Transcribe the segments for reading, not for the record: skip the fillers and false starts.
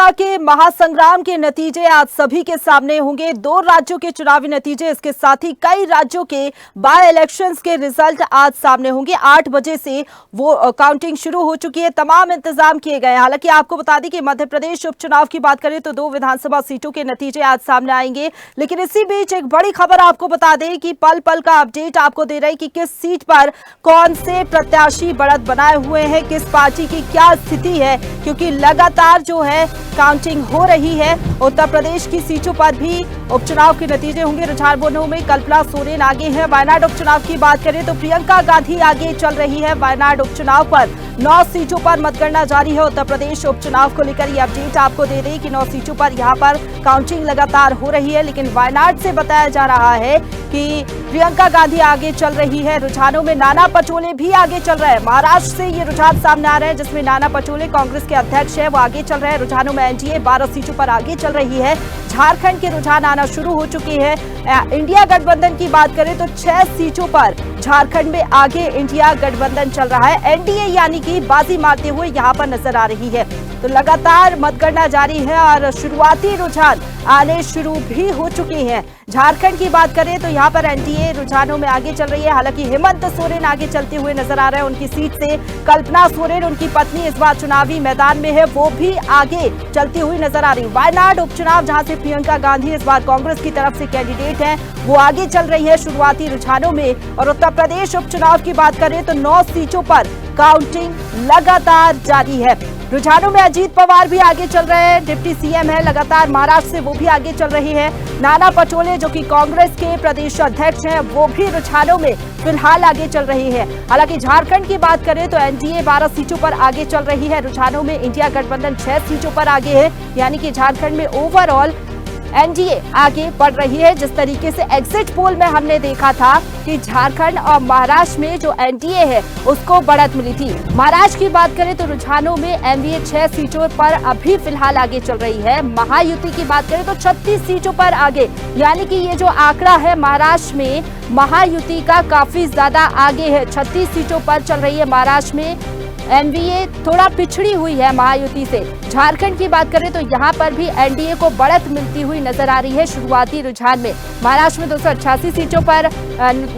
लोकसभा के महासंग्राम के नतीजे आज सभी के सामने होंगे। 2 राज्यों के चुनावी नतीजे, इसके साथ ही कई राज्यों के बाय इलेक्शंस के रिजल्ट आज सामने होंगे। 8 बजे से वो काउंटिंग शुरू हो चुकी है, तमाम इंतजाम किए गए हैं। हालांकि आपको बता दें कि मध्य प्रदेश उपचुनाव की बात करें तो 2 विधानसभा सीटों के नतीजे आज सामने आएंगे। लेकिन इसी बीच एक बड़ी खबर आपको बता दें कि पल पल का अपडेट आपको दे रहे हैं कि किस सीट पर कौन से प्रत्याशी बढ़त बनाए हुए हैं, किस पार्टी की क्या स्थिति है, क्योंकि लगातार जो है काउंटिंग हो रही है। उत्तर प्रदेश की सीटों पर भी उपचुनाव के नतीजे होंगे। रुझानों में कल्पना सोरेन आगे है। वायनाड उपचुनाव की बात करें तो प्रियंका गांधी आगे चल रही है। वायनाड उपचुनाव पर 9 सीटों पर मतगणना जारी है। उत्तर प्रदेश उपचुनाव को लेकर ये अपडेट आपको दे दें कि 9 सीटों पर यहां पर काउंटिंग लगातार हो रही है। लेकिन वायनाड से बताया जा रहा है कि प्रियंका गांधी आगे चल रही है। रुझानों में नाना पटोले भी आगे चल रहे हैं। महाराष्ट्र से ये रुझान सामने आ रहे हैं जिसमें नाना पटोले कांग्रेस के अध्यक्ष है, वो आगे चल रहे हैं। रुझानों में एनडीए 12 सीटों पर आगे चल रही है। झारखंड के रुझान आना शुरू हो चुके हैं। इंडिया गठबंधन की बात करें तो 6 सीटों पर झारखंड में आगे इंडिया गठबंधन चल रहा है। एनडीए यानी कि बाजी मारते हुए यहां पर नजर आ रही है। तो लगातार मतगणना जारी है और शुरुआती रुझान आने शुरू भी हो चुके हैं। झारखंड की बात करें तो यहां पर एनडीए रुझानों में आगे चल रही है। हालांकि हेमंत सोरेन आगे चलते हुए नजर आ रहे हैं। उनकी सीट से कल्पना सोरेन, उनकी पत्नी, इस बार चुनावी मैदान में है, वो भी आगे चलती हुई नजर आ रही है। वायनाड उपचुनाव जहां से प्रियंका गांधी इस बार कांग्रेस की तरफ से कैंडिडेट हैं, वो आगे चल रही है शुरुआती रुझानों में। और उत्तर प्रदेश उपचुनाव की बात करें तो 9 सीटों पर काउंटिंग लगातार जारी है। रुझानों में अजीत पवार भी आगे चल रहे हैं, डिप्टी सीएम है लगातार महाराष्ट्र से, वो भी आगे चल रही है। नाना पटोले जो कि कांग्रेस के प्रदेश अध्यक्ष हैं, वो भी रुझानों में फिलहाल आगे चल रही है। हालांकि झारखंड की बात करें तो एनडीए 12 सीटों पर आगे चल रही है। रुझानों में इंडिया गठबंधन 6 सीटों पर आगे है, यानी कि झारखंड में ओवरऑल एनडीए आगे बढ़ रही है। जिस तरीके से एग्जिट पोल में हमने देखा था कि झारखंड और महाराष्ट्र में जो एनडीए है उसको बढ़त मिली थी। महाराष्ट्र की बात करें तो रुझानों में एनडीए 6 सीटों पर अभी फिलहाल आगे चल रही है। महायुति की बात करें तो 36 सीटों पर आगे, यानी कि ये जो आंकड़ा है महाराष्ट्र में महायुति का काफी ज्यादा आगे है। 36 सीटों पर चल रही है महाराष्ट्र में। एनडीए थोड़ा पिछड़ी हुई है महायुति से। झारखंड की बात करें तो यहां पर भी एनडीए को बढ़त मिलती हुई नजर आ रही है शुरुआती रुझान में। महाराष्ट्र में 288 सीटों पर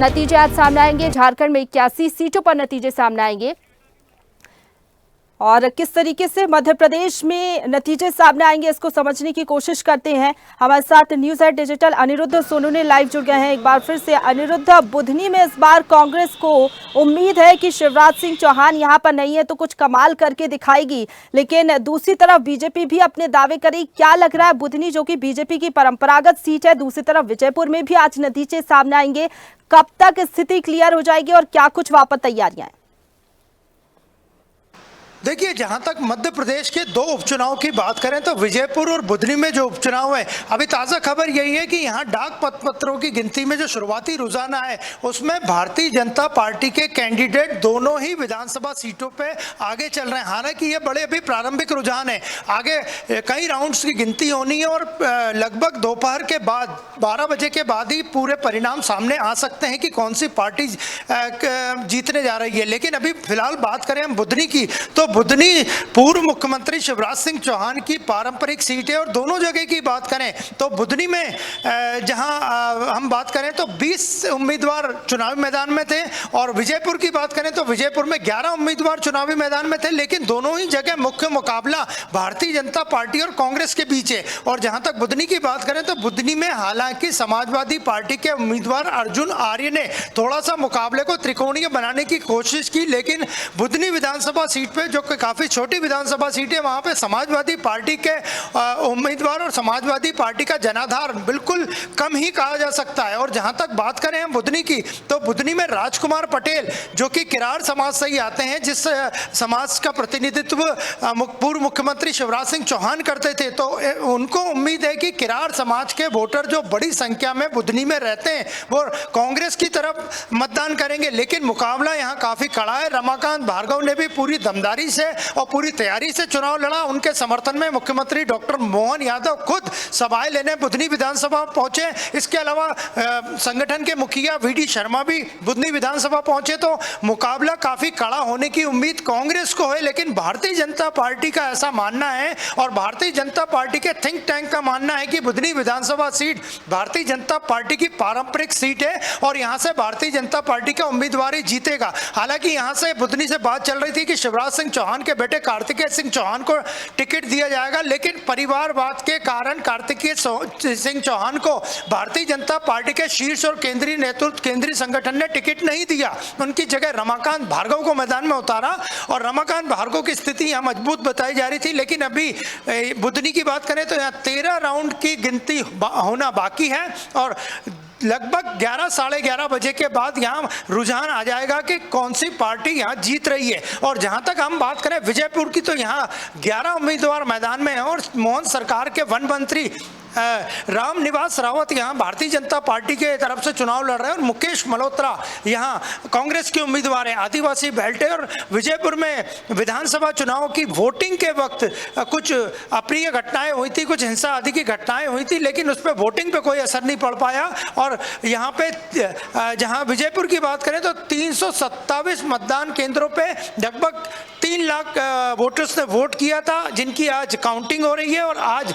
नतीजे आज सामने आएंगे। झारखंड में 81 सीटों पर नतीजे सामने आएंगे। और किस तरीके से मध्य प्रदेश में नतीजे सामने आएंगे इसको समझने की कोशिश करते हैं। हमारे साथ news eight digital Anirudh Sonu ने लाइव जुड़ गए हैं। एक बार फिर से अनिरुद्ध, बुधनी में इस बार कांग्रेस को उम्मीद है कि शिवराज सिंह चौहान यहां पर नहीं है तो कुछ कमाल करके दिखाएगी, लेकिन दूसरी तरफ बीजेपी भी अपने दावे करी। क्या लग रहा है बुधनी जो कि बीजेपी की परंपरागत सीट है, दूसरी तरफ विजयपुर में भी आज नतीजे सामने आएंगे, कब तक स्थिति क्लियर हो जाएगी और क्या कुछ वापस तैयारियां हैं? देखिए, जहां तक मध्य प्रदेश के 2 उपचुनाव की बात करें तो विजयपुर और बुधनी में जो उपचुनाव है, अभी ताज़ा खबर यही है कि यहां डाक मतपत्रों की गिनती में जो शुरुआती रुझान है उसमें भारतीय जनता पार्टी के कैंडिडेट दोनों ही विधानसभा सीटों पे आगे चल रहे हैं। हालांकि ये बड़े अभी प्रारंभिक रुझान है, आगे कई राउंड्स की गिनती होनी है और लगभग दोपहर के बाद 12 बजे के बाद ही पूरे परिणाम सामने आ सकते हैं कि कौन सी पार्टी जीतने जा रही है। लेकिन अभी फिलहाल बात करें हम बुधनी की तो बुधनी पूर्व मुख्यमंत्री शिवराज सिंह चौहान की पारंपरिक सीट है। और दोनों जगह की बात करें तो बुधनी में जहां हम बात करें तो 20 उम्मीदवार चुनावी मैदान में थे और विजयपुर की बात करें तो विजयपुर में 11 उम्मीदवार चुनावी मैदान में थे। लेकिन दोनों ही जगह मुख्य मुकाबला भारतीय जनता पार्टी और कांग्रेस के बीच है। और जहां तक बुधनी की बात करें तो बुधनी में हालांकि समाजवादी पार्टी के उम्मीदवार अर्जुन आर्य ने थोड़ा सा मुकाबले को त्रिकोणीय बनाने की कोशिश की, लेकिन बुधनी विधानसभा सीट पे जो काफी छोटी विधानसभा सीट है वहां पे समाजवादी पार्टी के उम्मीदवार और समाजवादी पार्टी का जनाधार बिल्कुल कम ही कहा जा सकता है। और जहां तक बात करें हम बुधनी की तो बुधनी में राजकुमार पटेल जो कि किरार समाज से ही आते हैं, जिस समाज का प्रतिनिधित्व पूर्व मुख्यमंत्री शिवराज सिंह चौहान करते थे, तो उनको उम्मीद है कि किरार समाज के वोटर जो बड़ी संख्या में बुधनी में रहते हैं वो कांग्रेस की तरफ मतदान करेंगे। लेकिन मुकाबला यहाँ काफी कड़ा है। रमाकांत भार्गव ने भी पूरी दमदारी ईमानदारी से और पूरी तैयारी से चुनाव लड़ा। उनके समर्थन में मुख्यमंत्री डॉक्टर मोहन यादव खुद सभाएं लेने बुधनी विधानसभा पहुंचे। इसके अलावा संगठन के मुखिया वीडी शर्मा भी बुधनी विधानसभा पहुंचे। तो मुकाबला काफी कड़ा होने की उम्मीद कांग्रेस को है, लेकिन भारतीय जनता पार्टी का ऐसा मानना है और भारतीय जनता पार्टी के थिंक टैंक का मानना है कि बुधनी विधानसभा सीट भारतीय जनता पार्टी की पारंपरिक सीट है और यहां से भारतीय जनता पार्टी का उम्मीदवार ही जीतेगा। हालांकि यहां से बुधनी से बात चल रही थी कि शिवराज सिंह चौहान के बेटे कार्तिकेय सिंह चौहान को टिकट दिया जाएगा, लेकिन परिवारवाद के कारण कार्तिकेय सिंह चौहान को भारतीय जनता पार्टी के शीर्ष और केंद्रीय नेतृत्व, केंद्रीय संगठन ने टिकट नहीं दिया। उनकी जगह रमाकांत भार्गव को मैदान में उतारा और रमाकांत भार्गव की स्थिति यहाँ मजबूत बताई जा रही थी। लेकिन अभी बुधनी की बात करें तो यहाँ 13 राउंड की गिनती होना बाकी है और लगभग 11 साढ़े 11 बजे के बाद यहाँ रुझान आ जाएगा कि कौन सी पार्टी यहाँ जीत रही है। और जहाँ तक हम बात करें विजयपुर की, तो यहाँ 11 उम्मीदवार मैदान में हैं और मोहन सरकार के वन मंत्री राम निवास रावत यहाँ भारतीय जनता पार्टी के तरफ से चुनाव लड़ रहे हैं और मुकेश मल्होत्रा यहाँ कांग्रेस के उम्मीदवार हैं। आदिवासी बेल्ट है और विजयपुर में विधानसभा चुनाव की वोटिंग के वक्त कुछ अप्रिय घटनाएं हुई थी, कुछ हिंसा आदि की घटनाएं हुई थी, लेकिन उस पर वोटिंग पे कोई असर नहीं पड़ पाया। और यहाँ पे जहाँ विजयपुर की बात करें तो 327 मतदान केंद्रों पे लगभग 3 लाख वोटर्स ने वोट किया था, जिनकी आज काउंटिंग हो रही है और आज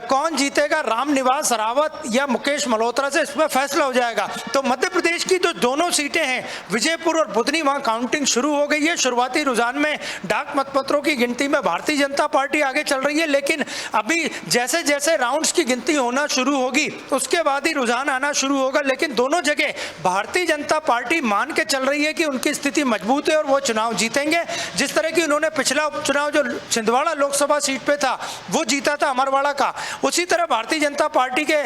कौन जीतेगा, राम निवास रावत या मुकेश मल्होत्रा से, इसमें फैसला हो जाएगा। तो मध्य प्रदेश की जो दोनों सीटें हैं विजयपुर और बुधनी, वहां काउंटिंग शुरू हो गई है। शुरुआती रुझान में डाक मतपत्रों की गिनती में भारतीय जनता पार्टी आगे चल रही है, लेकिन अभी जैसे जैसे राउंड्स की गिनती होना शुरू होगी उसके बाद ही रुझान आना शुरू होगा। लेकिन दोनों जगह भारतीय जनता पार्टी मान के चल रही है कि उनकी स्थिति मजबूत है और वो चुनाव जीतेंगे। जिस तरह की उन्होंने पिछला उपचुनाव जो छिंदवाड़ा लोकसभा सीट पे था वो जीता था अमरवाड़ा का, उसी तरह भारतीय जनता पार्टी के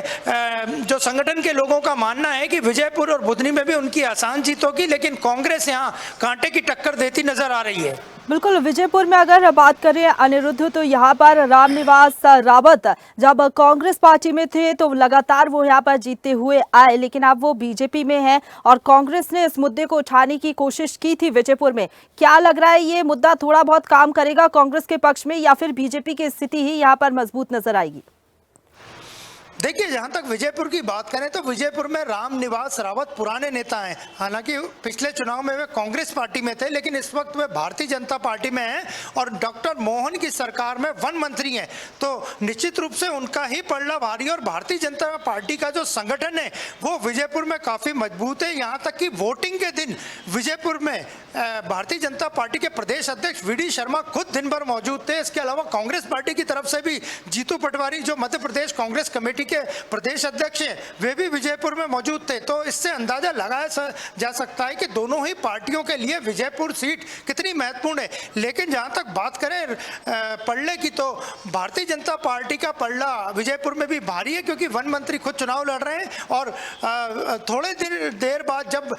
जो संगठन के लोगों का मानना है कि विजयपुर और बुधनी में भी उनकी आसान जीत होगी, लेकिन कांग्रेस यहां कांटे की टक्कर देती नजर आ रही है। बिल्कुल, विजयपुर में अगर बात करें अनिरुद्ध, तो यहाँ पर रामनिवास रावत जब कांग्रेस पार्टी में थे तो लगातार वो यहाँ पर जीतते हुए आए, लेकिन अब वो बीजेपी में हैं और कांग्रेस ने इस मुद्दे को उठाने की कोशिश की थी विजयपुर में। क्या लग रहा है ये मुद्दा थोड़ा बहुत काम करेगा कांग्रेस के पक्ष में या फिर बीजेपी की स्थिति ही यहाँ पर मजबूत नजर आएगी? देखिए, जहां तक विजयपुर की बात करें तो विजयपुर में राम निवास रावत पुराने नेता हैं। हालांकि पिछले चुनाव में वे कांग्रेस पार्टी में थे, लेकिन इस वक्त वे भारतीय जनता पार्टी में हैं और डॉक्टर मोहन की सरकार में वन मंत्री हैं। तो निश्चित रूप से उनका ही पलड़ा भारी है और भारतीय जनता पार्टी का जो संगठन है वो विजयपुर में काफी मजबूत है। यहाँ तक कि वोटिंग के दिन विजयपुर में भारतीय जनता पार्टी के प्रदेश अध्यक्ष वीडी शर्मा खुद दिन भर मौजूद थे। इसके अलावा कांग्रेस पार्टी की तरफ से भी जीतू पटवारी, जो मध्य प्रदेश कांग्रेस कमेटी के प्रदेश अध्यक्ष हैं, वे भी विजयपुर में मौजूद थे। तो इससे अंदाजा लगाया जा सकता है कि दोनों ही पार्टियों के लिए विजयपुर सीट कितनी महत्वपूर्ण है। लेकिन जहां तक बात करें पलड़े की, तो भारतीय जनता पार्टी का पलड़ा विजयपुर में भी भारी है, क्योंकि वन मंत्री खुद चुनाव लड़ रहे हैं और थोड़े देर बाद जब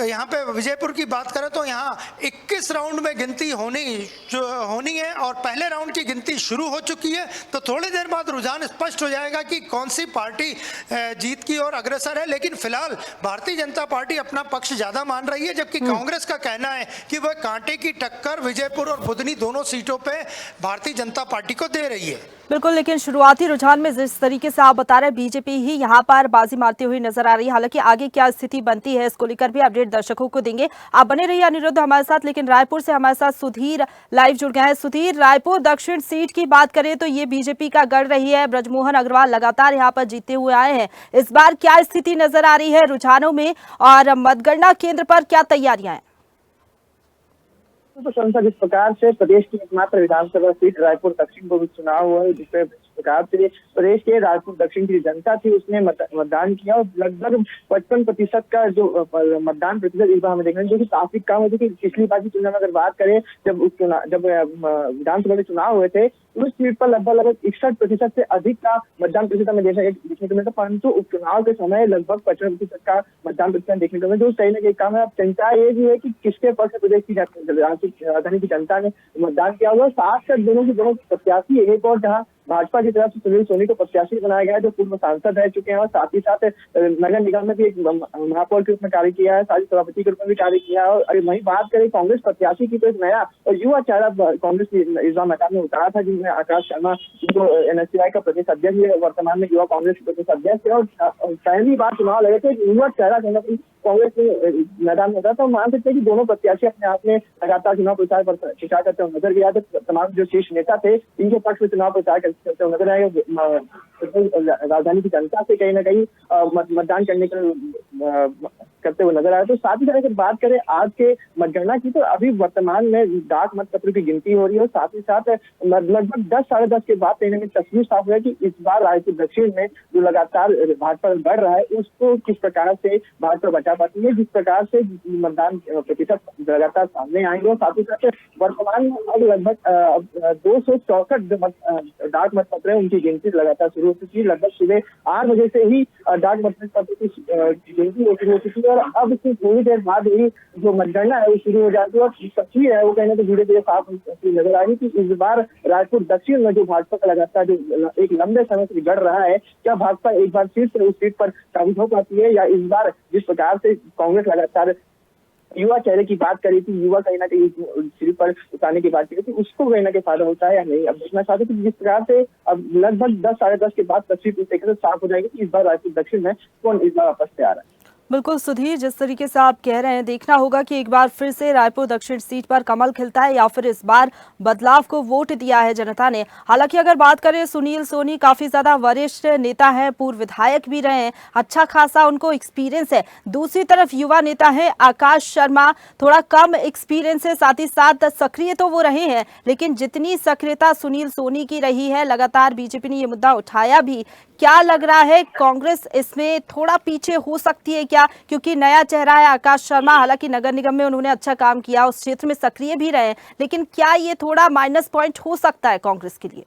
यहाँ पे विजयपुर की बात करें तो यहाँ 21 राउंड में गिनती होनी है और पहले राउंड की गिनती शुरू हो चुकी है। तो थोड़ी देर बाद रुझान स्पष्ट हो जाएगा कि कौन सी पार्टी जीत की ओर अग्रसर है। लेकिन फिलहाल भारतीय जनता पार्टी अपना पक्ष ज्यादा मान रही है, जबकि कांग्रेस का कहना है कि वह कांटे की टक्कर विजयपुर और बुधनी दोनों सीटों पे भारतीय जनता पार्टी को दे रही है। बिल्कुल, लेकिन शुरुआती रुझान में जिस तरीके से आप बता रहे हैं बीजेपी ही यहाँ पर बाजी मारती हुई नजर आ रही है। हालांकि आगे क्या स्थिति बनती है इसको लेकर भी अपडेट दर्शकों को देंगे। आप बने रहिए अनिरुद्ध हमारे साथ। लेकिन रायपुर से हमारे साथ सुधीर लाइव जुड़ गए हैं। सुधीर, रायपुर दक्षिण सीट की बात करें तो ये बीजेपी का गढ़ रही है। ब्रजमोहन अग्रवाल लगातार यहाँ पर जीतते हुए आए हैं। इस बार क्या स्थिति नजर आ रही है रुझानों में और मतगणना केंद्र पर क्या तैयारियां हैं? तो संसद इस प्रकार से प्रदेश की एकमात्र विधानसभा सीट रायपुर दक्षिण को भी चुनाव हुआ है, जिसपे प्रकार से प्रदेश के रायपुर दक्षिण की जनता थी उसने मतदान किया और लगभग 55% का जो मतदान प्रतिशत इस बार हमें देखने जो कि काफी कम है। क्योंकि पिछली बार की तुलना में अगर बात करें जब विधानसभा के चुनाव हुए थे उस सीट पर लगभग 61% से अधिक का मतदान प्रतिशत हमें देखने को मिलता, परंतु उपचुनाव के समय लगभग 55% का मतदान प्रतिशत देखने को मिलता, जो सही नहीं काम है। अब चिंता ये भी है कि किसके पक्ष प्रदेश की राजधानी की जनता ने मतदान किया हुआ। 60 दोनों प्रत्याशी एक और जहाँ भाजपा की तरफ से सुनील सोनी को प्रत्याशी बनाया गया है, जो पूर्व सांसद रह चुके हैं, और साथ ही साथ नगर निगम में भी एक महापौर के रूप में कार्य किया है, साथ सभापति के रूप में भी कार्य किया है। और वहीं बात करें कांग्रेस प्रत्याशी की, तो एक नया और युवा चेहरा कांग्रेस की इस बार मैदान में उतारा था, जिसमें आकाश शर्मा जो NSCI का प्रदेश अध्यक्ष है, वर्तमान में युवा कांग्रेस के प्रदेश अध्यक्ष है। और पहली बार चुनाव लगे थे, युवा चेहरा कहीं ना कहीं कांग्रेस में मैदान में था। तो मान सकते हैं कि दोनों प्रत्याशी अपने आप में लगातार चुनाव प्रचार करते हुए नजर गया। तो तमाम जो शीर्ष नेता थे, इनके पक्ष में चुनाव प्रचार करते हुए नजर आए। राजधानी की जनता से कहीं ना कहीं मतदान करने का करते हुए नजर आए। तो साथ ही साथ अगर बात करें आज के मतगणना की, तो अभी वर्तमान में डाक मतपत्र की गिनती हो रही है, और साथ ही साथ लगभग 10 साढ़े 10 के बाद कहीं ना कहीं तस्वीर साफ है कि इस बार रायपुर दक्षिण में जो लगातार भाजपा बढ़ रहा है, उसको किस प्रकार से भाजपा बचा पाती है, जिस प्रकार से मतदान प्रतिशत लगातार सामने आएंगे। और साथ ही साथ वर्तमान में अब लगभग 264 डाक मतपत्र है, उनकी गिनती लगातार शुरू हो चुकी है। लगभग सुबह 8 बजे से ही डाक मतपत्र की गिनती शुरू हो चुकी है, और अब इसकी थोड़ी देर बाद ही जो मतगणना है वो शुरू हो जाती है। और तस्वीर है वो कहने तो धीरे धीरे साफ नजर आएगी कि इस बार रायपुर दक्षिण में जो भाजपा का लगातार जो एक लंबे समय से बिगड़ रहा है, क्या भाजपा एक बार फिर से उस सीट पर काबिज हो पाती है, या इस बार जिस प्रकार से कांग्रेस लगातार युवा चेहरे की बात करी थी, युवा कहीं ना कहीं सीट पर उतारने की बात करी थी, उसको कहीं ना कहीं फायदा होता है या नहीं। अब देखना चाहते कि जिस प्रकार से अब लगभग 10 साढ़े 10 के बाद तस्वीर इस तरीके से साफ हो जाएगी कि इस बार रायपुर दक्षिण में कौन इस बार वापस से आ रहा है। बिल्कुल सुधीर, जिस तरीके से आप कह रहे हैं, देखना होगा कि एक बार फिर से रायपुर दक्षिण सीट पर कमल खिलता है या फिर इस बार बदलाव को वोट दिया है जनता ने। हालांकि अगर बात करें, सुनील सोनी काफी ज्यादा वरिष्ठ नेता हैं, पूर्व विधायक भी रहे हैं, अच्छा खासा उनको एक्सपीरियंस है। दूसरी तरफ युवा नेता है आकाश शर्मा, थोड़ा कम एक्सपीरियंस है, साथ ही साथ सक्रिय तो वो रहे हैं, लेकिन जितनी सक्रियता सुनील सोनी की रही है, लगातार बीजेपी ने ये मुद्दा उठाया भी। क्या लग रहा है, कांग्रेस इसमें थोड़ा पीछे हो सकती है क्या? क्योंकि नया चेहरा है आकाश शर्मा, हालांकि नगर निगम में उन्होंने अच्छा काम किया, उस क्षेत्र में सक्रिय भी रहे, लेकिन क्या ये थोड़ा माइनस पॉइंट हो सकता है कांग्रेस के लिए?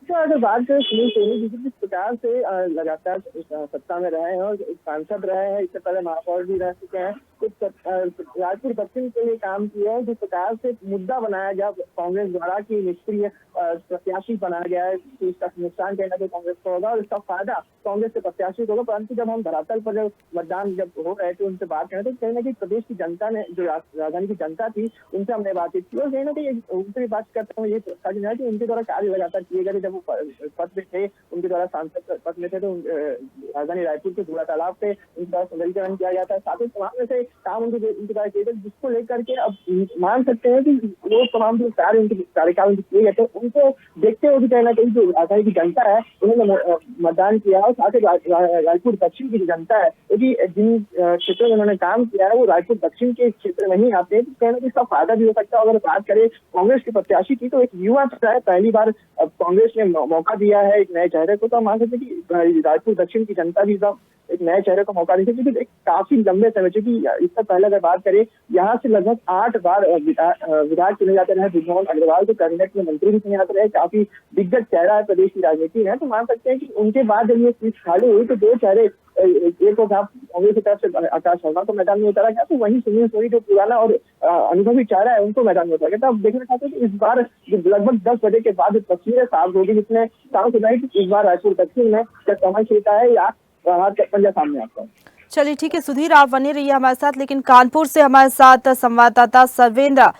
अगर बात करें सुनील सोनी जिस प्रकार से लगातार सत्ता में रहे हैं और सांसद रहे हैं, इससे पहले महापौर भी रह चुके हैं, कुछ रायपुर दक्षिण के लिए काम किया है, जिस प्रकार से मुद्दा बनाया गया कांग्रेस द्वारा कि निष्क्रिय प्रत्याशी बनाया गया है, कि इसका नुकसान कहना तो कांग्रेस को होगा और इसका फायदा कांग्रेस के प्रत्याशी को होगा। परंतु जब हम धरातल पर जब मतदान जब हो रहे थे, उनसे बात करें तो कहीं ना कहीं प्रदेश की जनता ने, जो राजधानी की जनता थी, उनसे हमने बातचीत की, और कहीं ना कहीं उनसे भी बात करते हुए ये कि उनके द्वारा कार्य लगातार किए गए। जब वो पद में थे, उनके द्वारा सांसद पद में थे, तो राजधानी रायपुर के धूला तालाब पे उनके द्वारा सौंदर्यीकरण किया गया था, साथ ही तमाम से काम उनके द्वारा किए गए, जिसको लेकर के अब मान सकते हैं कि वो तमाम जो कार्य उनके कार्यकाल में किए गए थे, उनको देखते हुए भी कहना कहीं जो राजधानी की जनता है उन्होंने मतदान किया। और साथ ही रायपुर दक्षिण की जनता है, क्योंकि जिन क्षेत्रों में उन्होंने काम किया है वो रायपुर दक्षिण के क्षेत्र में ही आते हैं, तो कहना कि इसका फायदा भी हो सकता है। अगर बात करें कांग्रेस के प्रत्याशी की, तो एक युवा है, पहली बार कांग्रेस ने मौका दिया है एक नए चेहरे को, तो हम मान सकते हैं कि रायपुर दक्षिण की जनता भी एक नए चेहरे को मौका दी, क्योंकि काफी लंबे समय, क्योंकि इससे पहले अगर बात करें, यहाँ से लगभग 8 बार विधायक चुने जाते रहे ब्रिजमोहन अग्रवाल, तो कैबिनेट में मंत्री भी चुने जाते रहे, काफी दिग्गज चेहरा है प्रदेश की राजनीति में। तो मान सकते हैं कि उनके बाद जब ये सीट खाली हुई, तो 2 चेहरे, एक तो कांग्रेस की तरफ से आकाश शर्मा को मैदान में उतारा गया, तो वहीं सुनील सोनी जो पुराना और अनुभवी चेहरा है उनको मैदान में उतारा गया। तो अब देखना चाहते हैं कि इस बार लगभग 10 बजे के बाद तस्वीरें साफ होगी, जिसमें साफ हो जाएगी कि इस बार रायपुर दक्षिण में क्या कमल खिलता है या हाथ का पंजा सामने आता है। चलिए ठीक है सुधीर, आप बने रहिए हमारे साथ, लेकिन कानपुर से हमारे साथ संवाददाता सर्वेंद्र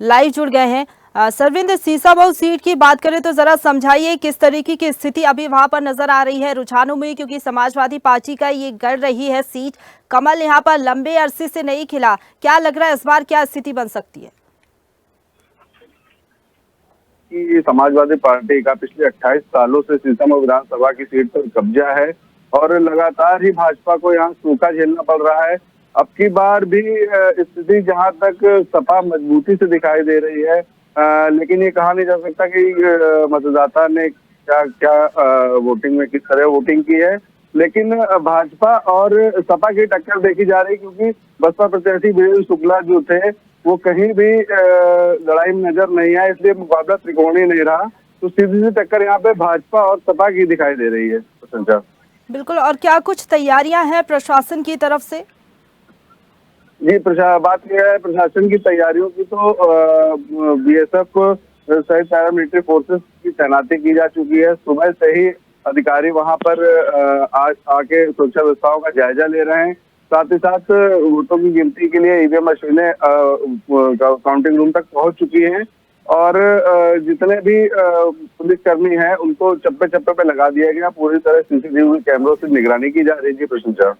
लाइव जुड़ गए हैं। सर्वेंद्र, सीसामऊ सीट की बात करें तो जरा समझाइए किस तरीके की स्थिति अभी वहां पर नजर आ रही है रुझानों में, क्योंकि समाजवादी पार्टी का ये गढ़ रही है सीट, कमल यहाँ पर लंबे अरसे से नहीं खिला, क्या लग रहा है इस बार क्या स्थिति बन सकती है? कि समाजवादी पार्टी का पिछले 28 सालों से सीसामऊ विधानसभा की सीट पर कब्जा है और लगातार ही भाजपा को यहाँ सूखा झेलना पड़ रहा है। अब की बार भी स्थिति जहां तक सपा मजबूती से दिखाई दे रही है, लेकिन ये कहा नहीं जा सकता कि मतदाता ने क्या क्या वोटिंग में किस तरह वोटिंग की है। लेकिन भाजपा और सपा की टक्कर देखी जा रही, क्योंकि बसपा प्रत्याशी वीरेंद्र शुक्ला जो थे वो कहीं भी लड़ाई में नजर नहीं आए, इसलिए मुकाबला त्रिकोणीय नहीं रहा। तो सीधी सी टक्कर यहाँ पे भाजपा और सपा की दिखाई दे रही है। संचार बिल्कुल, और क्या कुछ तैयारियां हैं प्रशासन की तरफ से? जी, बात यह है प्रशासन की तैयारियों की, तो बीएसएफ सहित पैरामिलिट्री फोर्सेस की तैनाती की जा चुकी है। सुबह से ही अधिकारी वहां पर आके सुरक्षा व्यवस्थाओं का जायजा ले रहे हैं। साथ ही साथ वोटों की गिनती के लिए ईवीएम मशीनें काउंटिंग रूम तक पहुंच चुकी हैं और जितने भी पुलिसकर्मी हैं उनको चप्पे चप्पे पे लगा दिया गया। पूरी तरह सीसीटीवी कैमरों से निगरानी की जा रही है। प्रशंसा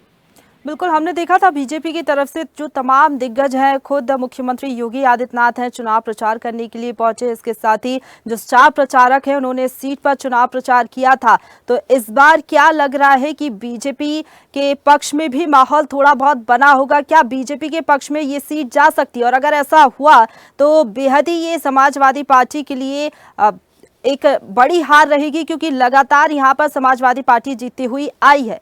बिल्कुल, हमने देखा था बीजेपी की तरफ से जो तमाम दिग्गज हैं, खुद मुख्यमंत्री योगी आदित्यनाथ हैं, चुनाव प्रचार करने के लिए पहुंचे। इसके साथ ही जो स्टार प्रचारक हैं उन्होंने इस सीट पर चुनाव प्रचार किया था। तो इस बार क्या लग रहा है कि बीजेपी के पक्ष में भी माहौल थोड़ा बहुत बना होगा? क्या बीजेपी के पक्ष में ये सीट जा सकती है? और अगर ऐसा हुआ तो बेहद ही ये समाजवादी पार्टी के लिए एक बड़ी हार रहेगी, क्योंकि लगातार यहाँ पर समाजवादी पार्टी जीतती हुई आई है।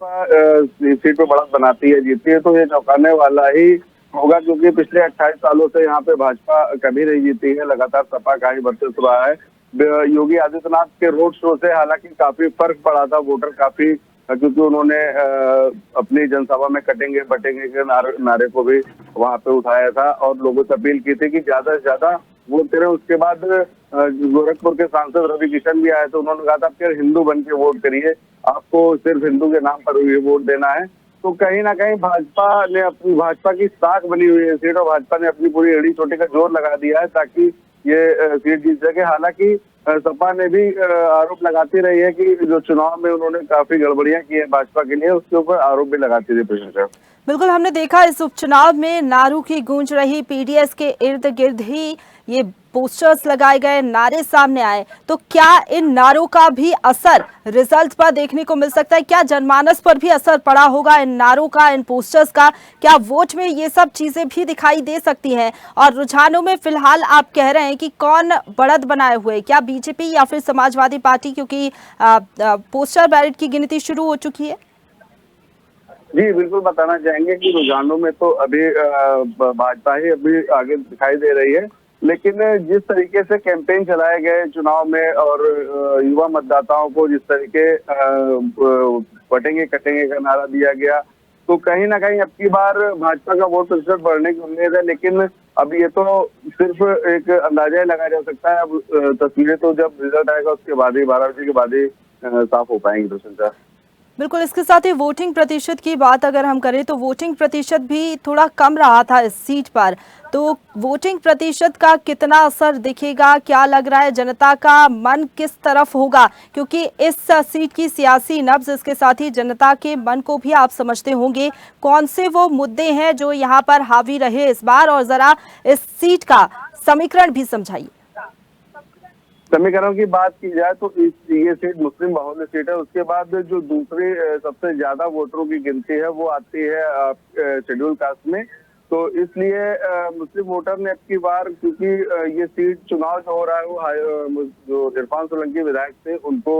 सीट पे बढ़त बनाती है, जीतती है तो ये चौंकाने वाला ही होगा, क्योंकि पिछले 28 सालों से यहाँ पे भाजपा कभी नहीं जीती है। लगातार सपा का ही वर्चस्व रहा है। योगी आदित्यनाथ के रोड शो से हालांकि काफी फर्क पड़ा था, वोटर काफी, क्योंकि उन्होंने अपनी जनसभा में कटेंगे बटेंगे के नारे को भी वहां पे उठाया था और लोगों से अपील की थी कि ज्यादा से ज्यादा वोट करें। उसके बाद गोरखपुर के सांसद रवि किशन भी आए थे, उन्होंने कहा था कि हिंदू बन के वोट करिए, आपको सिर्फ हिंदू के नाम पर ये वोट देना है। तो कहीं ना कहीं भाजपा की साख बनी हुई है सीट और भाजपा ने अपनी पूरी एड़ी चोटी का जोर लगा दिया है ताकि ये सीट जीत सके। हालांकि सपा ने भी आरोप लगाती रही है कि जो चुनाव में उन्होंने काफी गड़बड़ियां की है भाजपा के लिए, उसके ऊपर आरोप भी लगाती रही। प्रशंसा बिल्कुल, हमने देखा इस उपचुनाव में नारों की गूंज रही, पीडीएस के इर्द गिर्द ही ये पोस्टर्स लगाए गए, नारे सामने आए। तो क्या इन नारों का भी असर रिजल्ट पर देखने को मिल सकता है? क्या जनमानस पर भी असर पड़ा होगा इन नारों का, इन पोस्टर्स का? क्या वोट में ये सब चीजें भी दिखाई दे सकती हैं? और रुझानों में फिलहाल आप कह रहे हैं कि कौन बढ़त बनाए हुए, क्या बीजेपी या फिर समाजवादी पार्टी, क्योंकि पोस्टर बैलेट की गिनती शुरू हो चुकी है? जी बिल्कुल, बताना चाहेंगे कि रुझानों में तो अभी भाजपा ही अभी आगे दिखाई दे रही है, लेकिन जिस तरीके से कैंपेन चलाए गए चुनाव में और युवा मतदाताओं को जिस तरीके बटेंगे कटेंगे का नारा दिया गया, तो कहीं ना कहीं अब की बार भाजपा का वोट प्रतिशत बढ़ने की उम्मीद है। लेकिन अब ये तो सिर्फ एक अंदाजा ही लगाया जा सकता है। अब तस्वीरें तो जब रिजल्ट आएगा उसके बाद ही 12 बजे के बाद ही साफ हो पाएंगी। प्रशंसा बिल्कुल, इसके साथ ही वोटिंग प्रतिशत की बात अगर हम करें तो वोटिंग प्रतिशत भी थोड़ा कम रहा था इस सीट पर। तो वोटिंग प्रतिशत का कितना असर दिखेगा? क्या लग रहा है जनता का मन किस तरफ होगा? क्योंकि इस सीट की सियासी नब्ज, इसके साथ ही जनता के मन को भी आप समझते होंगे। कौन से वो मुद्दे हैं जो यहाँ पर हावी रहे इस बार, और जरा इस सीट का समीकरण भी समझाइए। समीकरण की बात की जाए तो ये सीट मुस्लिम बहुल्य सीट है। उसके बाद जो दूसरी सबसे ज्यादा वोटरों की गिनती है वो आती है शेड्यूल कास्ट में। तो इसलिए मुस्लिम वोटर ने अब की बार, क्योंकि ये सीट चुनाव जो हो रहा है वो जो इरफान सोलंकी विधायक थे उनको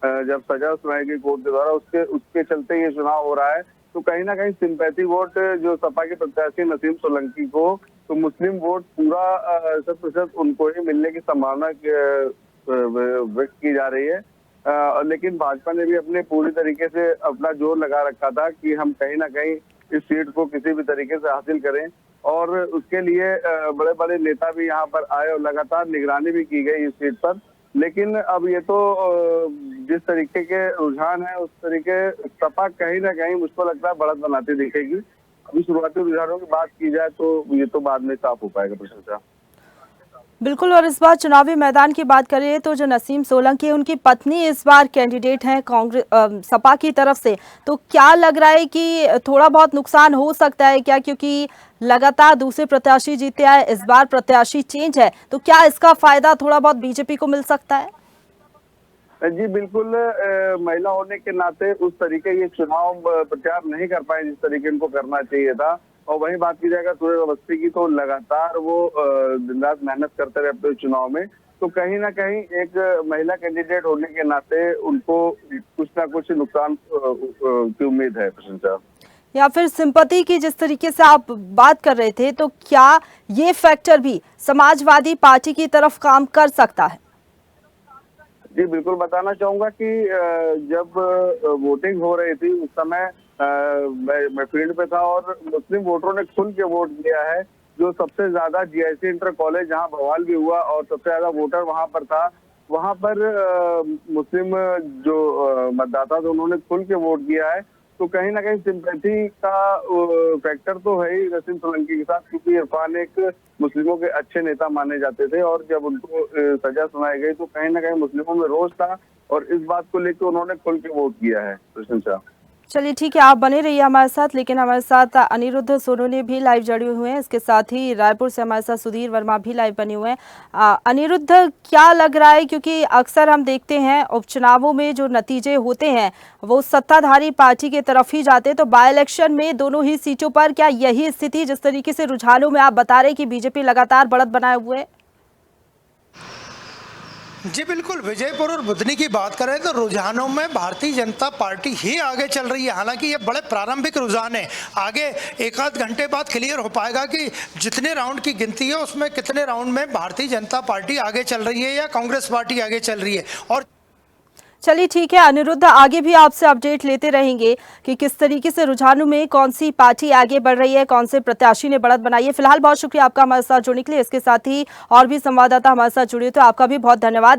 जब सजा सुनाई गई कोर्ट के द्वारा, उसके चलते ये चुनाव हो रहा है। तो कहीं ना कहीं सिंपैथी वोट जो सपा के प्रत्याशी नसीम सोलंकी को, तो मुस्लिम वोट पूरा 100% उनको ही मिलने की संभावना व्यक्त की जा रही है। लेकिन भाजपा ने भी अपने पूरी तरीके से अपना जोर लगा रखा था कि हम कहीं ना कहीं इस सीट को किसी भी तरीके से हासिल करें, और उसके लिए बड़े बड़े नेता भी यहाँ पर आए और लगातार निगरानी भी की गई इस सीट पर। लेकिन अब ये तो जिस तरीके के रुझान है उस तरीके सपा कहीं ना कहीं मुझको लगता है बढ़त बनाती दिखेगी। अभी शुरुआती रुझानों की बात की जाए तो ये तो बाद में साफ हो पाएगा। प्रशंसा बिल्कुल, और इस बार चुनावी मैदान की बात करें तो जो नसीम सोलंकी है उनकी पत्नी इस बार कैंडिडेट हैं कांग्रेस सपा की तरफ से। तो क्या लग रहा है कि थोड़ा बहुत नुकसान हो सकता है क्या? क्योंकि लगातार दूसरे प्रत्याशी जीते आए, इस बार प्रत्याशी चेंज है, तो क्या इसका फायदा थोड़ा बहुत बीजेपी को मिल सकता है? जी बिल्कुल, महिला होने के नाते उस तरीके ये चुनाव प्रचार नहीं कर पाए जिस तरीके इनको करना चाहिए था। और वहीं बात की जाएगा सूर्य अवस्थी की, तो लगातार वो दिन रात मेहनत करते रहते हैं चुनाव में। तो कहीं ना कहीं एक महिला कैंडिडेट होने के नाते उनको कुछ ना कुछ नुकसान की उम्मीद है। प्रशंसा या फिर सिंपैथी की जिस तरीके से आप बात कर रहे थे, तो क्या ये फैक्टर भी समाजवादी पार्टी की तरफ काम कर सकता है? जी बिल्कुल, बताना चाहूंगा कि जब वोटिंग हो रही थी उस समय मैं फील्ड पे था और मुस्लिम वोटरों ने खुल के वोट दिया है। जो सबसे ज्यादा जीआईसी इंटर कॉलेज जहां बवाल भी हुआ और सबसे ज्यादा वोटर वहां पर था, वहां पर मुस्लिम जो मतदाता थे उन्होंने खुल के वोट किया है। तो कहीं ना कहीं सिंपैथी का फैक्टर तो है ही रसीम सोलंकी के साथ, क्योंकि इरफान एक मुस्लिमों के अच्छे नेता माने जाते थे और जब उनको सजा सुनाई गई तो कहीं ना कहीं मुस्लिमों में रोष था और इस बात को लेकर उन्होंने खुल के वोट किया है। प्रशंसा। चलिए ठीक है, आप बने रहिए हमारे साथ। लेकिन हमारे साथ अनिरुद्ध सोनोने भी लाइव जुड़े हुए हैं, इसके साथ ही रायपुर से हमारे साथ सुधीर वर्मा भी लाइव बने हुए हैं। अनिरुद्ध, क्या लग रहा है, क्योंकि अक्सर हम देखते हैं उपचुनावों में जो नतीजे होते हैं वो सत्ताधारी पार्टी की तरफ ही जाते हैं, तो बाय इलेक्शन में दोनों ही सीटों पर क्या यही स्थिति, जिस तरीके से रुझानों में आप बता रहे हैं कि बीजेपी लगातार बढ़त बनाए हुए है? जी बिल्कुल, विजयपुर और बुधनी की बात करें तो रुझानों में भारतीय जनता पार्टी ही आगे चल रही है। हालांकि ये बड़े प्रारंभिक रुझान है, आगे एक आध घंटे बाद क्लियर हो पाएगा कि जितने राउंड की गिनती है उसमें कितने राउंड में भारतीय जनता पार्टी आगे चल रही है या कांग्रेस पार्टी आगे चल रही है। और चलिए ठीक है अनिरुद्ध, आगे भी आपसे अपडेट लेते रहेंगे कि किस तरीके से रुझानों में कौन सी पार्टी आगे बढ़ रही है, कौन से प्रत्याशी ने बढ़त बनाई है। फिलहाल बहुत शुक्रिया आपका हमारे साथ जुड़ने के लिए। इसके साथ ही और भी संवाददाता हमारे साथ जुड़े, तो आपका भी बहुत धन्यवाद।